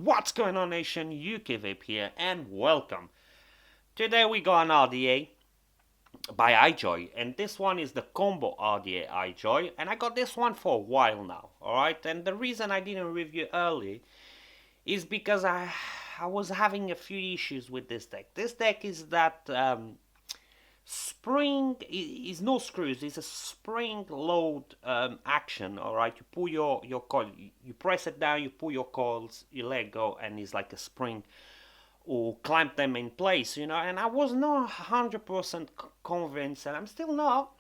What's going on, nation? Vape here, and welcome. Today we got an RDA by Ijoy, and this one is the combo RDA Ijoy, and I got this one for a while now, alright? And the reason I didn't review early is because I was having a few issues with this deck. This deck is that spring is no screws, it's a spring load action. All right, you pull your coil, you press it down, you pull your coils, you let go, and it's like a spring or clamp them in place, you know. And I was not 100% convinced, and I'm still not,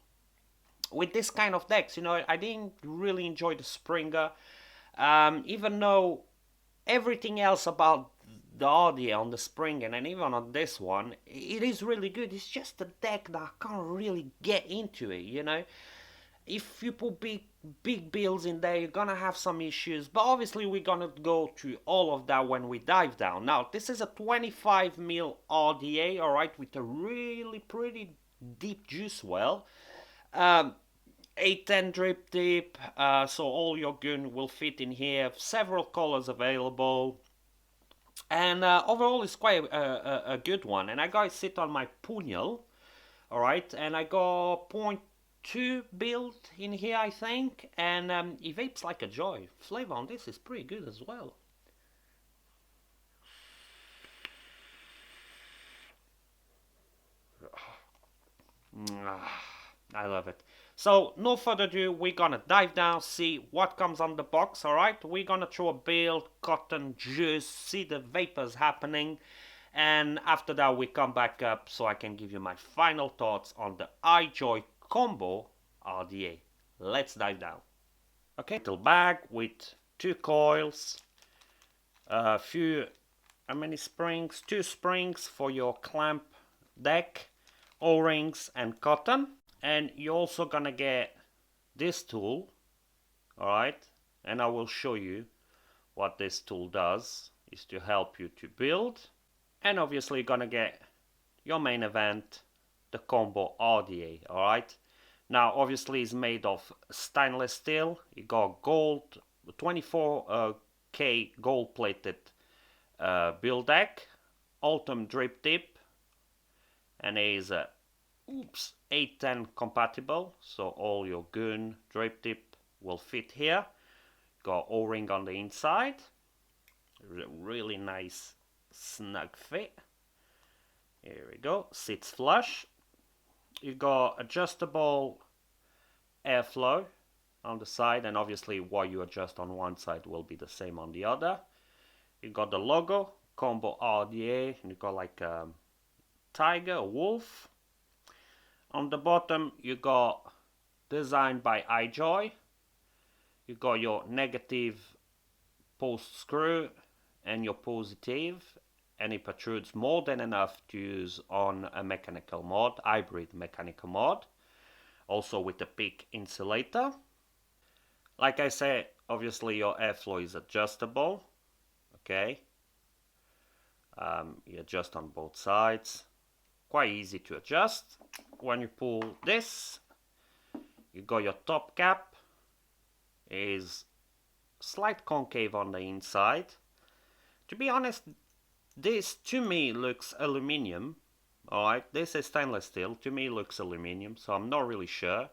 with this kind of decks, you know. I didn't really enjoy the Springer, even though everything else about the audio on the Springer and even on this one, it is really good. It's just a deck that I can't really get into it, you know. If you put big builds in there, you're gonna have some issues, but obviously we're gonna go through all of that when we dive down. Now, this is a 25 ml RDA, alright, with a really pretty deep juice well. 810 drip tip, so all your gun will fit in here. Several colors available, and overall it's quite a good one. And I got it sit on my punyal, all right, and I got 0.2 build in here, I think, and it vapes like a joy. Flavor on this is pretty good as well. I love it. So, no further ado, we're gonna dive down, see what comes on the box, alright? We're gonna throw a build, cotton juice, see the vapors happening, and after that we come back up so I can give you my final thoughts on the Ijoy Combo RDA. Let's dive down. Okay, little bag with 2 coils, a few, how many springs? 2 springs for your clamp deck, O-rings and cotton. And you're also gonna get this tool, alright, and I will show you what this tool does, is to help you to build. And obviously you're gonna get your main event, the combo RDA, alright. Now obviously it's made of stainless steel. You got gold, 24K gold plated build deck, autumn drip tip, and it is a 810 compatible, so all your gun drip tip will fit here. Got O-ring on the inside, really nice snug fit. Here we go, sits flush. You got adjustable airflow on the side, and obviously what you adjust on one side will be the same on the other. You got the logo, combo RDA, and you got like a tiger, a wolf. On the bottom you got designed by Ijoy. You got your negative post screw and your positive, and it protrudes more than enough to use on a mechanical mod, hybrid mechanical mod, also with a PEEK insulator. Like I said, obviously your airflow is adjustable, okay. You adjust on both sides, quite easy to adjust. When you pull this, you got your top cap, is slight concave on the inside. To be honest, this to me looks aluminium. Alright, this is stainless steel, to me looks aluminium, so I'm not really sure.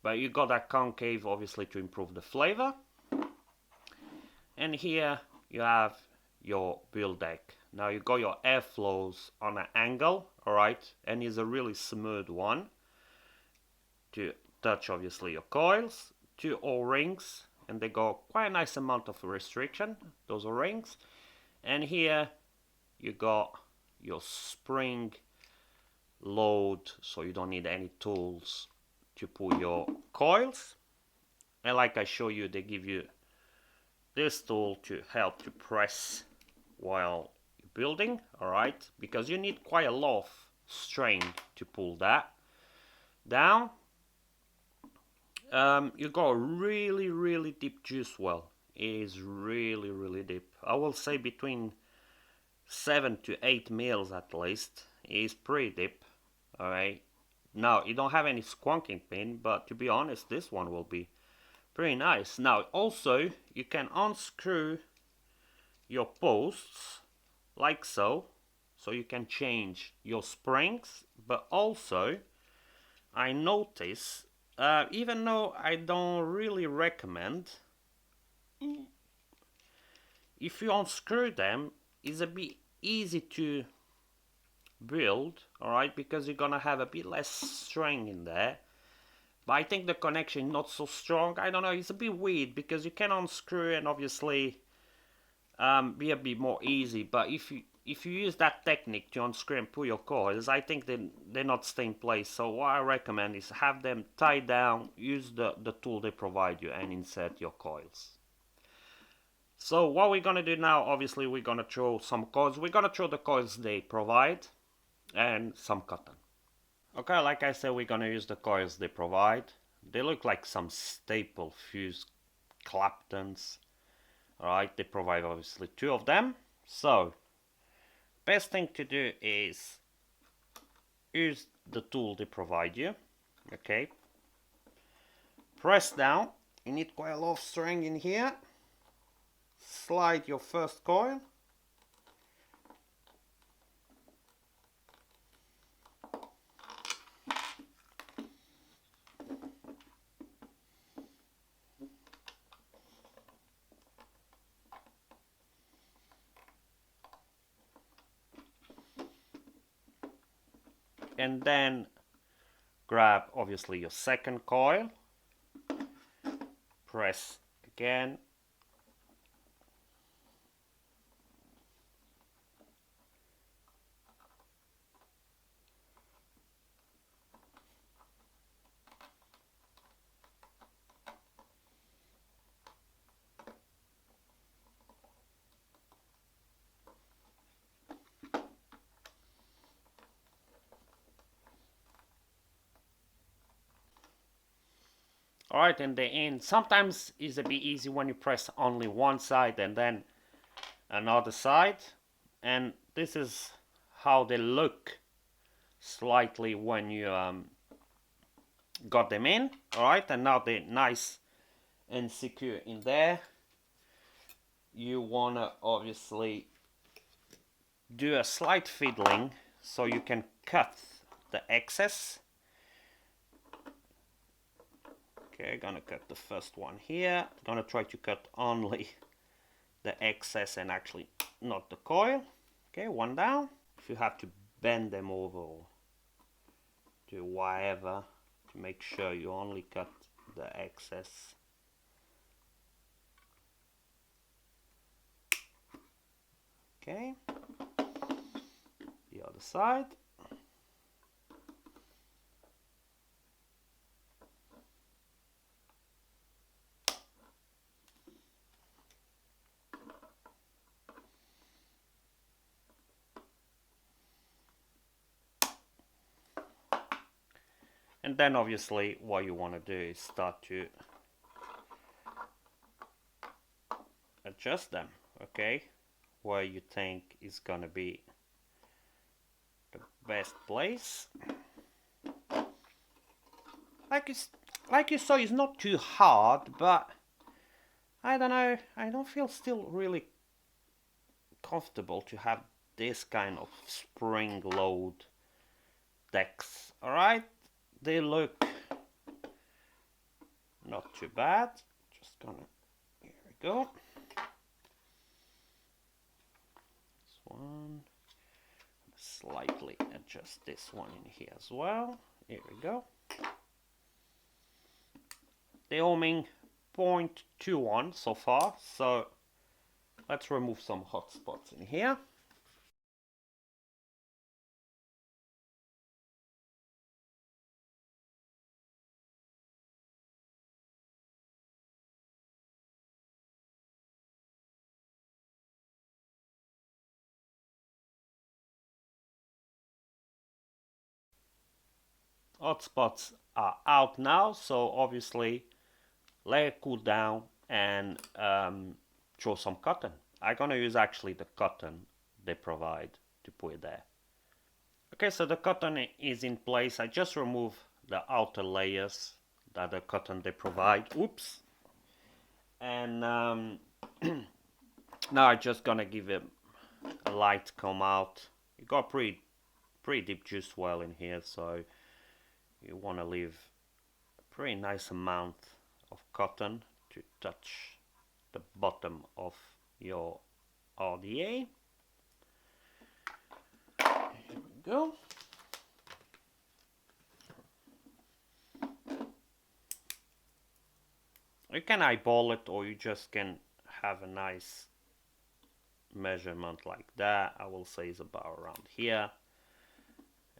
But you got that concave obviously to improve the flavor. And here you have your build deck. Now you got your airflows on an angle, alright, and it's a really smooth one to touch obviously your coils. 2 O-rings, and they got quite a nice amount of restriction, those O-rings. And here you got your spring load, so you don't need any tools to pull your coils. And like I show you, they give you this tool to help to press while building, alright, because you need quite a lot of strain to pull that down. You got a really deep juice well. It is really deep. I will say between 7 to 8 mils at least. It is pretty deep, alright. Now you don't have any squonking pin, but to be honest, this one will be pretty nice. Now also you can unscrew your posts like so, so you can change your springs, but also I notice, even though I don't really recommend, if you unscrew them, it's a bit easy to build, alright, because you're gonna have a bit less string in there. But I think the connection is not so strong. I don't know, it's a bit weird because you can unscrew and obviously be a bit more easy. But if you use that technique to unscrew and pull your coils, I think they're not stay in place. So what I recommend is have them tied down, use the tool they provide you and insert your coils. So what we're gonna do now, obviously we're gonna throw some coils. We're gonna throw the coils they provide and some cotton. Okay, like I said, we're gonna use the coils they provide. They look like some staple fuse Claptons. Alright, they provide obviously 2 of them. So, best thing to do is use the tool they provide you. Okay. Press down. You need quite a lot of string in here. Slide your first coil. And then grab obviously your second coil, press again, alright, and the end. Sometimes it's a bit easy when you press only one side and then another side, and this is how they look slightly when you got them in. Alright, and now they're nice and secure in there. You wanna obviously do a slight fiddling so you can cut the excess. Okay, gonna cut the first one here. Gonna try to cut only the excess and actually not the coil. Okay, one down. If you have to bend them over or do whatever to make sure you only cut the excess. Okay, the other side. And then obviously what you want to do is start to adjust them, okay, where you think is gonna be the best place. Like you saw, it's not too hard, but I don't know, I don't feel still really comfortable to have this kind of spring load decks. Alright, they look not too bad. Just gonna, here we go. This one, slightly adjust this one in here as well. Here we go. The ohming 0.21 so far, so let's remove some hot spots in here. Hot spots are out now, so obviously let it cool down and throw some cotton. I'm gonna use actually the cotton they provide to put it there. Okay, so the cotton is in place. I just remove the outer layers that the cotton they provide. Oops. And Now I'm just gonna give it a light come out. You got pretty deep juice well in here, so you want to leave a pretty nice amount of cotton to touch the bottom of your RDA. Here we go. You can eyeball it, or you just can have a nice measurement like that. I will say it's about around here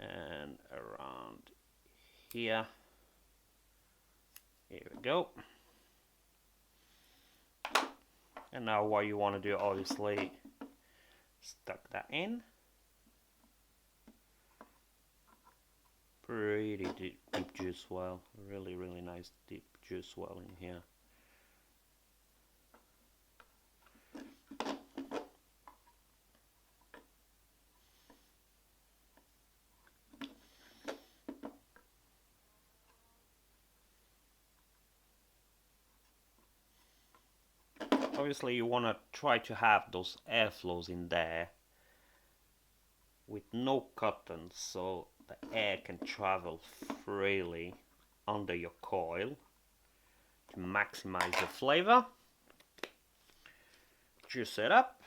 and around here. Here we go. And now what you want to do, obviously, stuck that in. Pretty deep juice well. Really nice deep juice well in here. Obviously you want to try to have those airflows in there with no cotton, so the air can travel freely under your coil to maximize the flavor. Juice it up.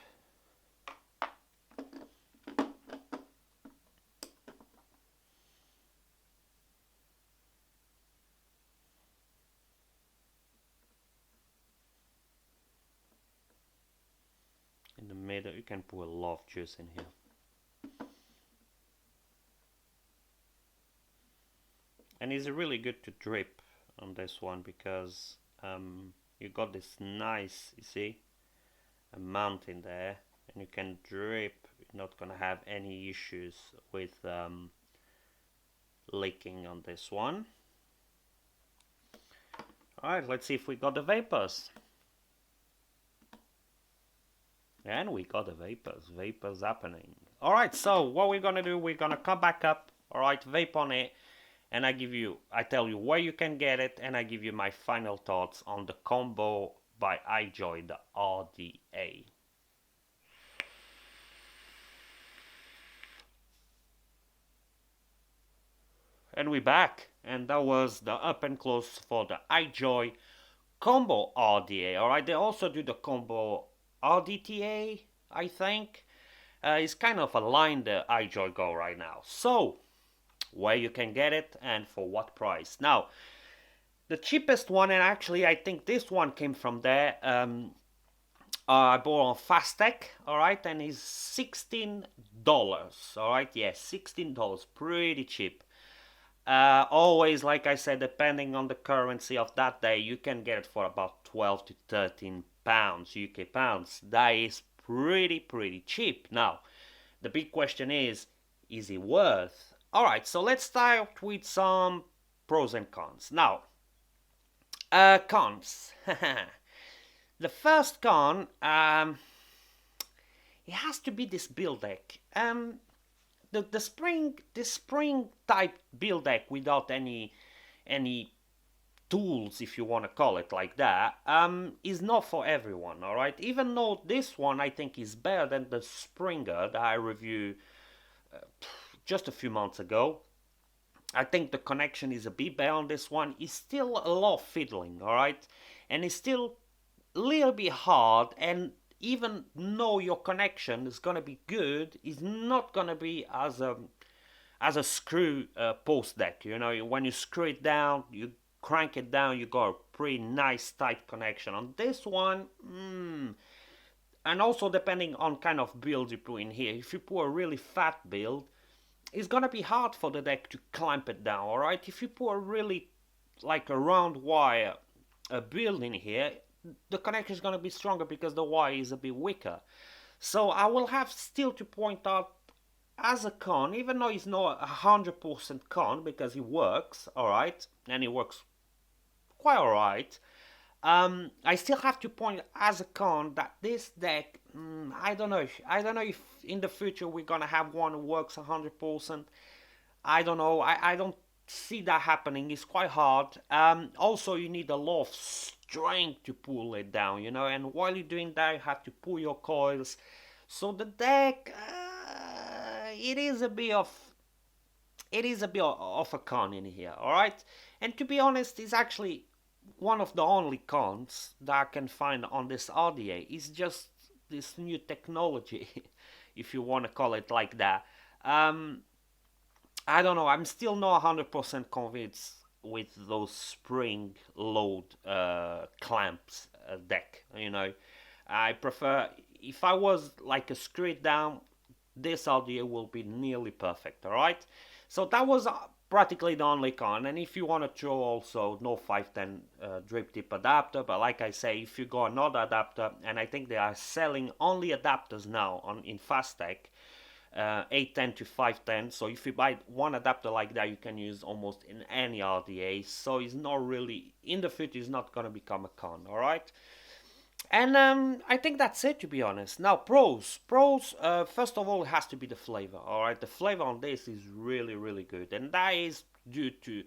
In the middle, you can put a lot of juice in here. And it's really good to drip on this one because you got this nice, you see, amount in there, and you can drip. You're not gonna have any issues with leaking on this one. Alright, let's see if we got the vapors. And we got the vapors happening. Alright, so what we're gonna do, we're gonna come back up, alright, vape on it, and I tell you where you can get it, and I give you my final thoughts on the combo by Ijoy, the RDA. And we're back, and that was the up and close for the Ijoy combo RDA, alright, they also do the combo RDTA, I think. It's kind of a line the Ijoy go right now. So, where you can get it and for what price. Now, the cheapest one, and actually I think this one came from there, I bought on Fastech, alright, and it's $16, alright, yes, $16, pretty cheap. Always, like I said, depending on the currency of that day, you can get it for about 12 to 13 pounds, UK pounds. That is pretty cheap. Now, the big question is it worth? Alright, so let's start with some pros and cons. Now, cons. The first con, it has to be this build deck. The spring type build deck without any tools, if you want to call it like that, is not for everyone, alright? Even though this one I think is better than the Springer that I reviewed just a few months ago. I think the connection is a bit better on this one. It's still a lot of fiddling, alright? And it's still a little bit hard, and even though your connection is gonna be good, it's not gonna be as a screw post deck. You know, when you screw it down, you crank it down, you got a pretty nice tight connection. On this one, and also depending on kind of build you put in here. If you put a really fat build, it's gonna be hard for the deck to clamp it down, alright? If you put a really, like a round wire build in here, the connection is gonna be stronger because the wire is a bit weaker. So I will have still to point out as a con, even though it's not 100% con because it works, alright, and it works quite alright. I still have to point as a con that this deck, I don't know if in the future we're gonna have one that works 100%. I don't know. I don't see that happening is quite hard. Also, you need a lot of strength to pull it down, you know. And while you're doing that, you have to pull your coils. So the deck, it is a bit of a con in here, all right. And to be honest, it's actually one of the only cons that I can find on this RDA. Is just this new technology, if you want to call it like that. Um, I don't know. I'm still not 100% convinced with those spring load clamps deck. You know, I prefer, if I was like a screw it down, this audio will be nearly perfect. All right. So that was practically the only con. And if you want to throw also no 510 drip tip adapter, but like I say, if you got another adapter, and I think they are selling only adapters now on in Fastech, 810 to 510. So if you buy one adapter like that, you can use almost in any RDA. So it's not really, in the future, it's not going to become a con, all right? And I think that's it, to be honest. Now, pros. Pros, first of all, it has to be the flavor, all right? The flavor on this is really, really good. And that is due to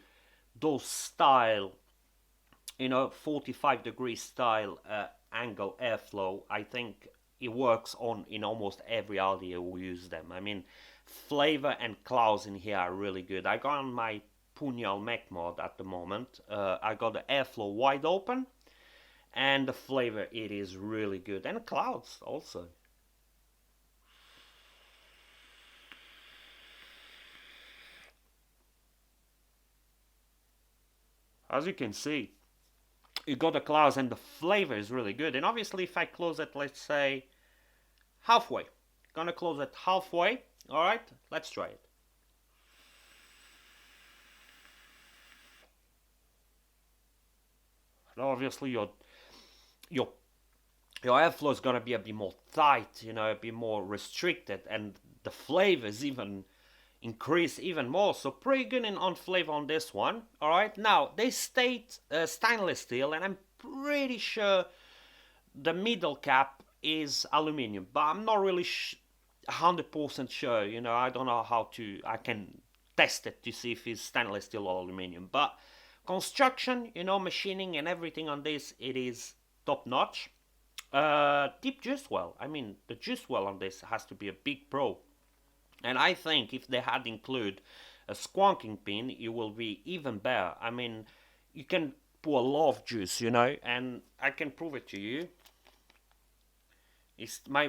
those style, 45-degree style angle airflow. I think it works on in almost every audio we use them. I mean, flavor and clouds in here are really good. I got on my Punyal Mech mod at the moment. I got the airflow wide open, and the flavor, it is really good. And clouds also. As you can see, you got the clouds and the flavor is really good. And obviously, if I close it, let's say halfway, gonna close it halfway. All right, let's try it. And obviously, your airflow is gonna be a bit more tight, a bit more restricted, and the flavors even increase even more. So pretty good on flavor on this one. All right, now they state stainless steel, and I'm pretty sure the middle cap is aluminum, but I'm not really 100% sure. I don't know how to. I can test it to see if it's stainless steel or aluminum. But construction, machining and everything on this, it is top notch. Deep juice well. I mean, the juice well on this has to be a big pro. And I think if they had include a squonking pin, it will be even better. I mean, you can put a lot of juice, and I can prove it to you. It's my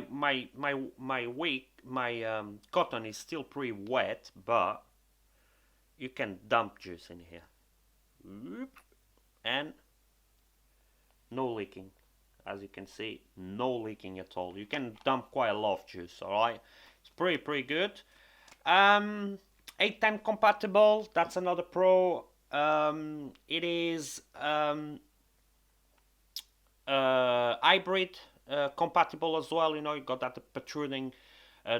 cotton is still pretty wet, but you can dump juice in here, and no leaking. As you can see, no leaking at all. You can dump quite a lot of juice. All right. It's pretty good. 810 compatible. That's another pro. It is hybrid compatible as well. You got that protruding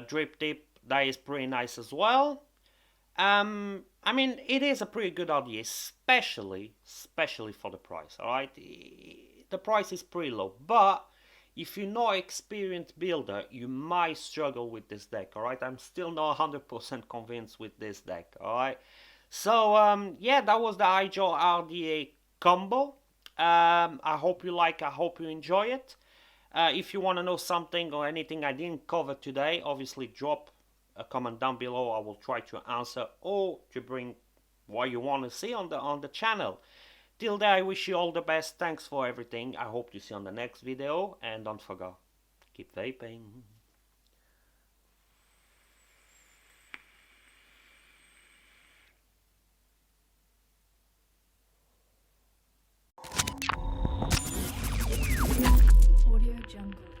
drip tip. That is pretty nice as well. I mean, it is a pretty good idea, especially for the price. All right, the price is pretty low, but if you're not experienced builder, you might struggle with this deck. All right, I'm still not 100% convinced with this deck. All right, so yeah, that was the Ijoy RDA combo. I hope you like. I hope you enjoy it. If you want to know something or anything I didn't cover today, obviously drop a comment down below. I will try to answer or to bring what you want to see on the channel. Till then, I wish you all the best. Thanks for everything. I hope to see you on the next video. And don't forget, keep vaping. Audio Jungle.